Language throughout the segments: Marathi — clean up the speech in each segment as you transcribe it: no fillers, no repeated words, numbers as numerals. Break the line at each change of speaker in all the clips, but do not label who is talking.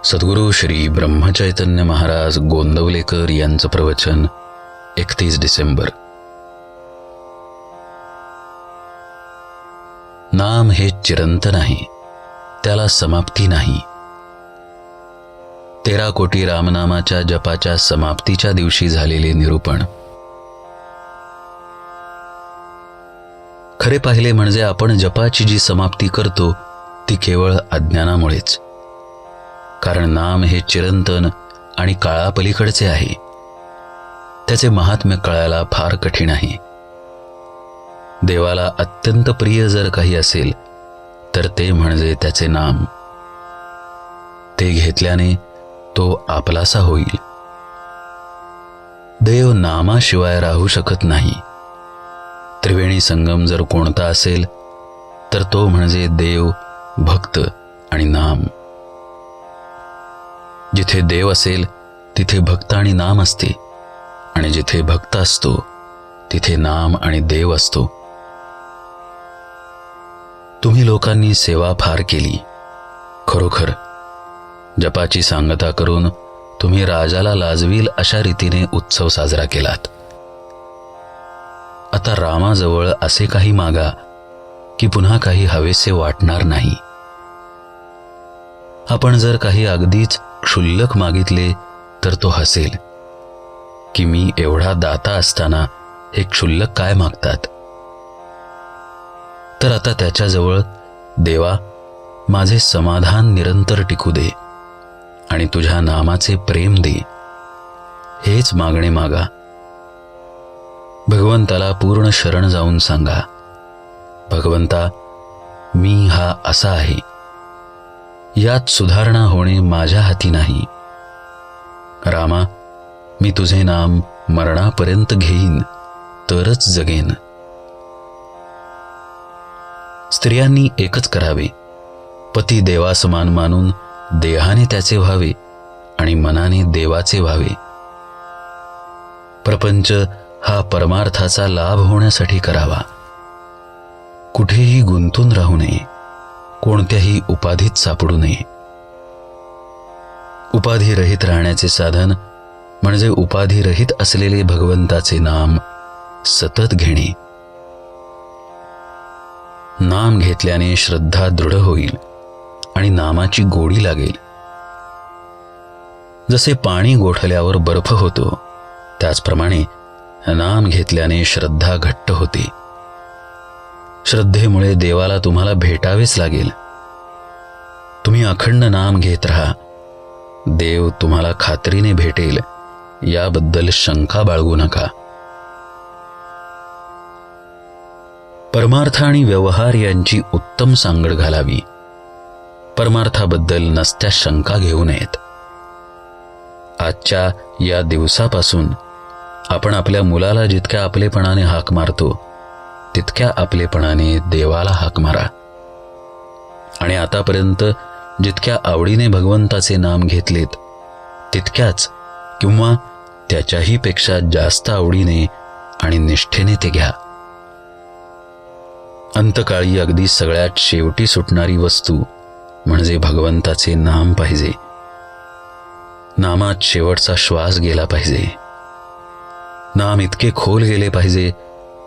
सद्गुरू श्री ब्रह्मचैतन्य महाराज गोंदवलेकर यांचं प्रवचन 31 डिसेंबर. नाम हे चिरंतन आहे, त्याला समाप्ती नाही. 13 कोटी रामनामाच्या जपाच्या समाप्तीच्या दिवशी झालेले निरूपण. खरे पाहिले म्हणजे आपण जपाची जी समाप्ती करतो ती केवळ अज्ञानामुळेच. कारण नाम हे चिरंतन आणि काळापलीकडचे आहे. त्याचे महात्म्य कळायला फार कठीण आहे. देवाला अत्यंत प्रिय जर काही असेल तर ते म्हणजे त्याचे नाम. ते घेतल्याने तो आपलासा होईल. देव नामाशिवाय राहू शकत नाही. त्रिवेणी संगम जर कोणता असेल तर तो म्हणजे देव, भक्त आणि नाम. जिथे देव असेल तिथे भक्त आणि नाम असते, आणि जिथे भक्त असतो तिथे नाम आणि देव असतो. तुम्ही लोकांनी सेवा फार केली. खरोखर जपाची सांगता करून तुम्ही राजाला लाजवील अशा रीतीने उत्सव साजरा केलात. आता रामाजवळ असे काही मागा की पुन्हा काही हवेसे वाटणार नाही. आपण जर काही अगदीच क्षुल्लक मागितले तर तो हसेल की मी एवढा दाता असताना हे क्षुल्लक काय मागतात. तर आता त्याच्याजवळ देवा माझे समाधान निरंतर टिकू दे आणि तुझ्या नामाचे प्रेम दे, हेच मागणे मागा. भगवंताला पूर्ण शरण जाऊन सांगा, भगवंता मी हा असा आहे, यात सुधारणा होणे माझ्या हाती नाही. रामा मी तुझे नाम मरणापर्यंत घेईन तरच जगेन. स्त्रियांनी एकच करावे. पती देवासमान मानून देहाने त्याचे व्हावे आणि मनाने देवाचे व्हावे. प्रपंच हा परमार्थाचा लाभ होण्यासाठी करावा. कुठेही गुंतून राहू नये, कोणत्याही उपाधीत सापडू नये. उपाधिरहित राहण्याचे साधन म्हणजे उपाधिरहित असलेले भगवंताचे नाम सतत घेणे. नाम घेतल्याने श्रद्धा दृढ होईल आणि नामाची गोडी लागेल. जसे पाणी गोठल्यावर बर्फ होतो त्याचप्रमाणे नाम घेतल्याने श्रद्धा घट्ट होते. श्रद्धेमुळे देवाला तुम्हाला भेटावेच लागेल. तुम्ही अखंड नाम घेत राहा. देव तुम्हाला खात्रीने भेटेल, याबद्दल शंका बाळगू नका. परमार्थ आणि व्यवहार यांची उत्तम सांगड घालावी. परमार्थाबद्दल नसत्या शंका घेऊ नयेत. आजच्या या दिवसापासून आपण आपल्या मुलाला जितक्या आपलेपणाने हाक मारतो तितक्या आपलेपणाने देवाला हाक मारा. आणि आतापर्यंत जितक्या आवडीने भगवंताचे नाम घेतलेत तितक्याच किंवा त्याच्याही पेक्षा जास्त आवडीने आणि निष्ठेने ते घ्या. अंतकाळी अगदी सगळ्यात शेवटी सुटणारी वस्तू म्हणजे भगवंताचे नाम पाहिजे. नामात शेवटचा श्वास गेला पाहिजे. नाम इतके खोल गेले पाहिजे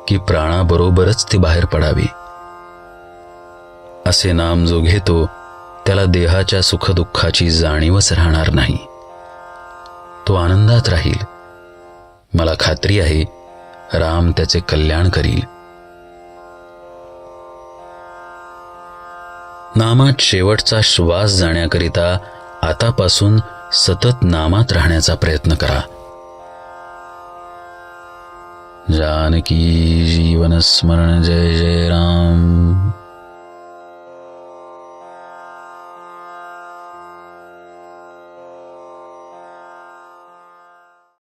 की प्राणाबरोबरच ते बाहेर पडावे. असे नाम जो घेतो त्याला देहाच्या सुखदुःखाची जाणीवच राहणार नाही. तो आनंदात राहील. मला खात्री आहे राम त्याचे कल्याण करील. नामात शेवटचा श्वास जाण्याकरिता आतापासून सतत नामात राहण्याचा प्रयत्न करा. जानकी जीवन स्मरण. जय जय राम.